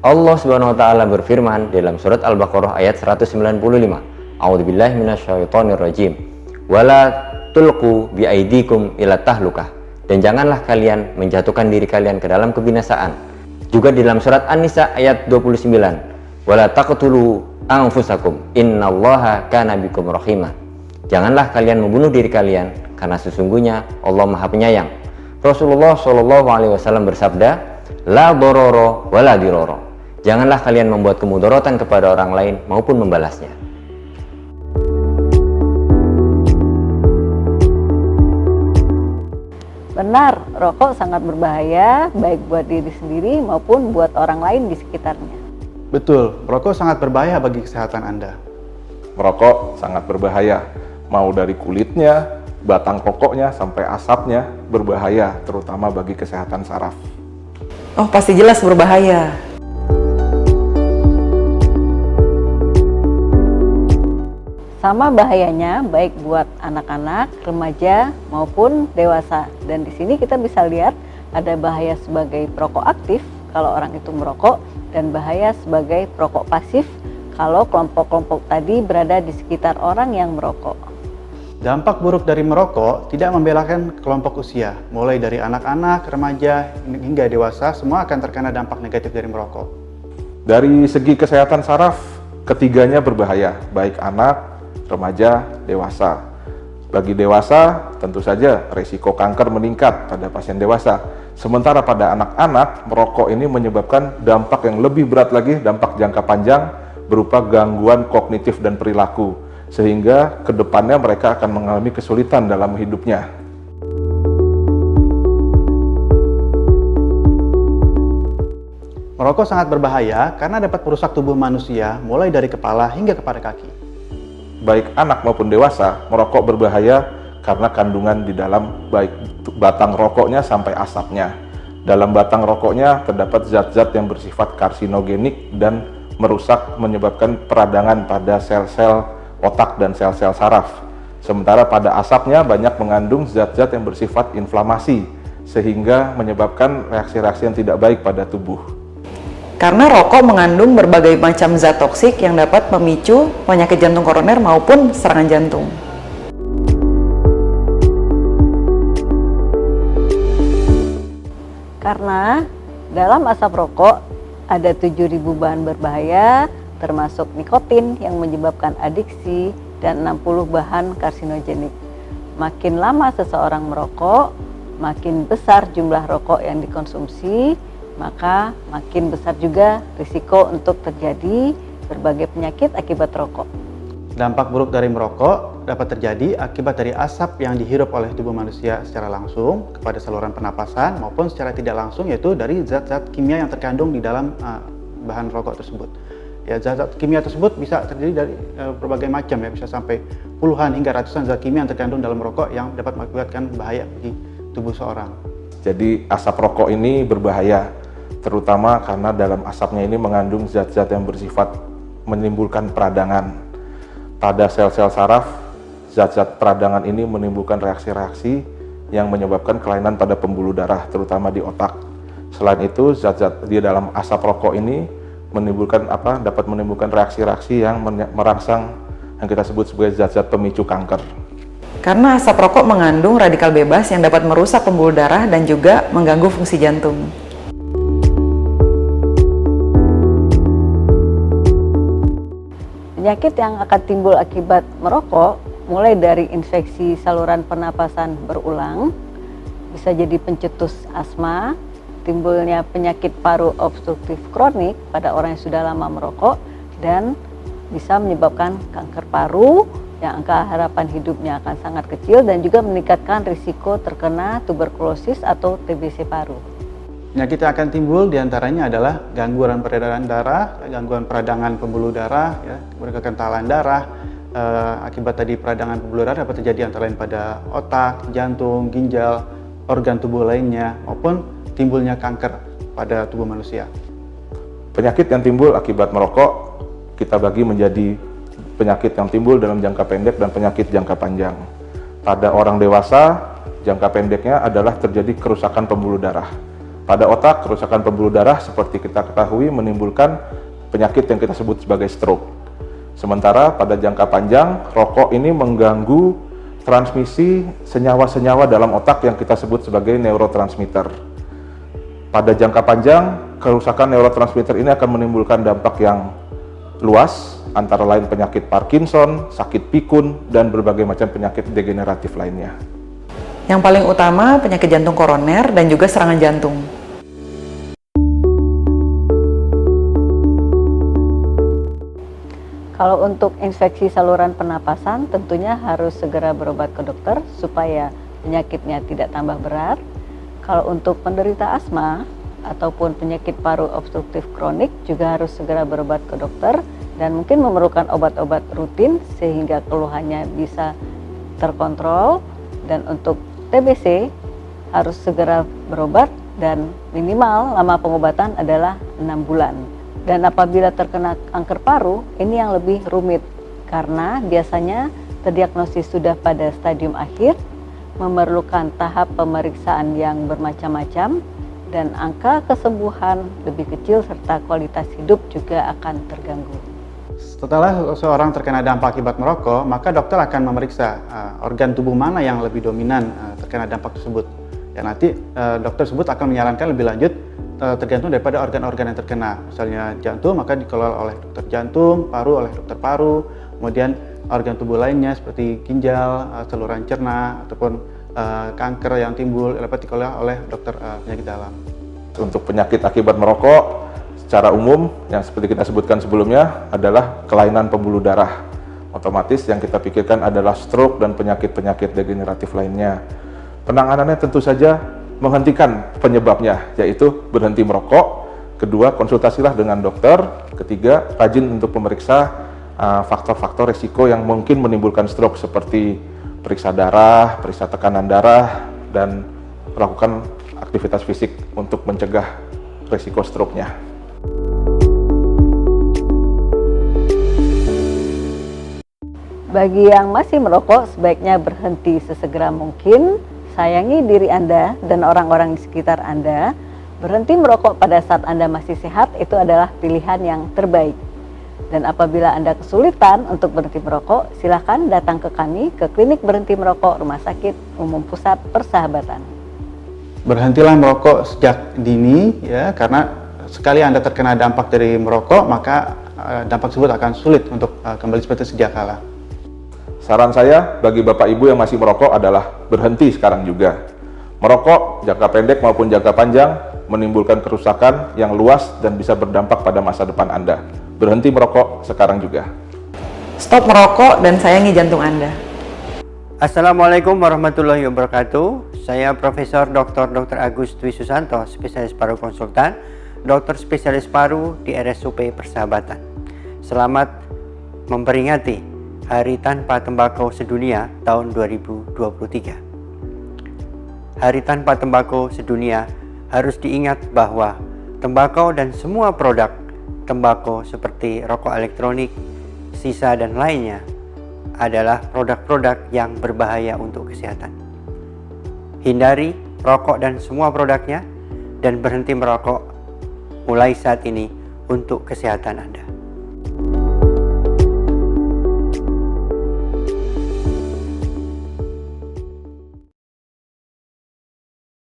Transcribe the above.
Allah Subhanahu wa taala berfirman dalam surat Al-Baqarah ayat 195. A'udzubillahi minasyaitonirrajim. Wala tulqu biaidikum ila tahlukah. Dan janganlah kalian menjatuhkan diri kalian ke dalam kebinasaan. Juga dalam surat An-Nisa ayat 29. Wala taqtulu anfusakum innallaha kana bikum rahimah. Janganlah kalian membunuh diri kalian karena sesungguhnya Allah Maha Penyayang. Rasulullah Shallallahu alaihi wasallam bersabda, la dororo wala diroro. Janganlah kalian membuat kemudaratan kepada orang lain maupun membalasnya. Benar, rokok sangat berbahaya baik buat diri sendiri maupun buat orang lain di sekitarnya. Betul, merokok sangat berbahaya bagi kesehatan Anda. Merokok sangat berbahaya, mau dari kulitnya, batang rokoknya, sampai asapnya berbahaya, terutama bagi kesehatan saraf. Oh, pasti jelas berbahaya. Sama bahayanya baik buat anak-anak, remaja maupun dewasa. Dan di sini kita bisa lihat ada bahaya sebagai perokok aktif kalau orang itu merokok dan bahaya sebagai perokok pasif kalau kelompok-kelompok tadi berada di sekitar orang yang merokok. Dampak buruk dari merokok tidak membedakan kelompok usia, mulai dari anak-anak, remaja, hingga dewasa, semua akan terkena dampak negatif dari merokok. Dari segi kesehatan saraf, ketiganya berbahaya, baik anak, remaja, dewasa. Bagi dewasa, tentu saja risiko kanker meningkat pada pasien dewasa. Sementara pada anak-anak, merokok ini menyebabkan dampak yang lebih berat lagi, dampak jangka panjang berupa gangguan kognitif dan perilaku, sehingga kedepannya mereka akan mengalami kesulitan dalam hidupnya. Merokok sangat berbahaya karena dapat merusak tubuh manusia mulai dari kepala hingga kepada kaki. Baik anak maupun dewasa, merokok berbahaya karena kandungan di dalam baik batang rokoknya sampai asapnya. Dalam batang rokoknya terdapat zat-zat yang bersifat karsinogenik dan merusak, menyebabkan peradangan pada sel-sel otak dan sel-sel saraf. Sementara pada asapnya banyak mengandung zat-zat yang bersifat inflamasi, sehingga menyebabkan reaksi-reaksi yang tidak baik pada tubuh. Karena rokok mengandung berbagai macam zat toksik yang dapat memicu penyakit jantung koroner maupun serangan jantung. Karena dalam asap rokok ada 7.000 bahan berbahaya termasuk nikotin yang menyebabkan adiksi dan 60 bahan karsinogenik. Makin lama seseorang merokok, makin besar jumlah rokok yang dikonsumsi, maka makin besar juga risiko untuk terjadi berbagai penyakit akibat rokok. Dampak buruk dari merokok dapat terjadi akibat dari asap yang dihirup oleh tubuh manusia secara langsung kepada saluran pernapasan maupun secara tidak langsung, yaitu dari zat-zat kimia yang terkandung di dalam bahan rokok tersebut. Ya, zat-zat kimia tersebut bisa terdiri dari berbagai macam, ya, bisa sampai puluhan hingga ratusan zat kimia yang terkandung dalam rokok yang dapat mengakibatkan bahaya bagi tubuh seorang. Jadi asap rokok ini berbahaya, terutama karena dalam asapnya ini mengandung zat-zat yang bersifat menimbulkan peradangan. Pada sel-sel saraf, zat-zat peradangan ini menimbulkan reaksi-reaksi yang menyebabkan kelainan pada pembuluh darah, terutama di otak. Selain itu, zat-zat di dalam asap rokok ini dapat menimbulkan reaksi-reaksi yang merangsang yang kita sebut sebagai zat-zat pemicu kanker. Karena asap rokok mengandung radikal bebas yang dapat merusak pembuluh darah dan juga mengganggu fungsi jantung. Penyakit yang akan timbul akibat merokok mulai dari infeksi saluran pernapasan berulang, bisa jadi pencetus asma, timbulnya penyakit paru obstruktif kronik pada orang yang sudah lama merokok, dan bisa menyebabkan kanker paru yang angka harapan hidupnya akan sangat kecil dan juga meningkatkan risiko terkena tuberkulosis atau TBC paru. Penyakit yang akan timbul diantaranya adalah gangguan peredaran darah, gangguan peradangan pembuluh darah, ya, kemudian kekentalan darah. Akibat tadi peradangan pembuluh darah dapat terjadi antara lain pada otak, jantung, ginjal, organ tubuh lainnya, maupun timbulnya kanker pada tubuh manusia. Penyakit yang timbul akibat merokok kita bagi menjadi penyakit yang timbul dalam jangka pendek dan penyakit jangka panjang. Pada orang dewasa, jangka pendeknya adalah terjadi kerusakan pembuluh darah. Pada otak, kerusakan pembuluh darah seperti kita ketahui menimbulkan penyakit yang kita sebut sebagai stroke. Sementara pada jangka panjang, rokok ini mengganggu transmisi senyawa-senyawa dalam otak yang kita sebut sebagai neurotransmitter. Pada jangka panjang, kerusakan neurotransmitter ini akan menimbulkan dampak yang luas, antara lain penyakit Parkinson, sakit pikun, dan berbagai macam penyakit degeneratif lainnya. Yang paling utama penyakit jantung koroner dan juga serangan jantung. Kalau untuk infeksi saluran pernapasan, tentunya harus segera berobat ke dokter supaya penyakitnya tidak tambah berat. Kalau untuk penderita asma ataupun penyakit paru obstruktif kronik juga harus segera berobat ke dokter dan mungkin memerlukan obat-obat rutin sehingga keluhannya bisa terkontrol. Dan untuk TBC harus segera berobat dan minimal lama pengobatan adalah 6 bulan. Dan apabila terkena kanker paru, ini yang lebih rumit karena biasanya terdiagnosis sudah pada stadium akhir, memerlukan tahap pemeriksaan yang bermacam-macam, dan angka kesembuhan lebih kecil serta kualitas hidup juga akan terganggu. Setelah seorang terkena dampak akibat merokok, maka dokter akan memeriksa organ tubuh mana yang lebih dominan terkena dampak tersebut. Ya, nanti dokter tersebut akan menyarankan lebih lanjut tergantung daripada organ-organ yang terkena. Misalnya jantung, maka dikelola oleh dokter jantung, paru oleh dokter paru, kemudian organ tubuh lainnya seperti ginjal, saluran cerna, ataupun kanker yang timbul dapat dikelola oleh dokter penyakit dalam. Untuk penyakit akibat merokok, secara umum yang seperti kita sebutkan sebelumnya adalah kelainan pembuluh darah. Otomatis yang kita pikirkan adalah stroke dan penyakit-penyakit degeneratif lainnya. Penanganannya tentu saja menghentikan penyebabnya, yaitu berhenti merokok. Kedua, konsultasilah dengan dokter. Ketiga, rajin untuk memeriksa faktor-faktor risiko yang mungkin menimbulkan stroke seperti periksa darah, periksa tekanan darah, dan melakukan aktivitas fisik untuk mencegah risiko stroke-nya. Bagi yang masih merokok, sebaiknya berhenti sesegera mungkin. Sayangi diri Anda dan orang-orang di sekitar Anda. Berhenti merokok pada saat Anda masih sehat itu adalah pilihan yang terbaik. Dan apabila Anda kesulitan untuk berhenti merokok, silakan datang ke kami ke Klinik Berhenti Merokok Rumah Sakit Umum Pusat Persahabatan. Berhentilah merokok sejak dini, ya, karena sekali Anda terkena dampak dari merokok, maka dampak tersebut akan sulit untuk kembali seperti sedia kala. Saran saya bagi Bapak Ibu yang masih merokok adalah berhenti sekarang juga. Merokok jangka pendek maupun jangka panjang menimbulkan kerusakan yang luas dan bisa berdampak pada masa depan Anda. Berhenti merokok sekarang juga. Stop merokok dan sayangi jantung Anda. Assalamualaikum warahmatullahi wabarakatuh. Saya Profesor Dr. Agus Dwi Susanto, spesialis paru konsultan, dokter spesialis paru di RSUP Persahabatan. Selamat memperingati Hari Tanpa Tembakau Sedunia tahun 2023. Hari Tanpa Tembakau Sedunia harus diingat bahwa tembakau dan semua produk tembakau seperti rokok elektronik, sisa dan lainnya adalah produk-produk yang berbahaya untuk kesehatan. Hindari rokok dan semua produknya dan berhenti merokok mulai saat ini untuk kesehatan Anda.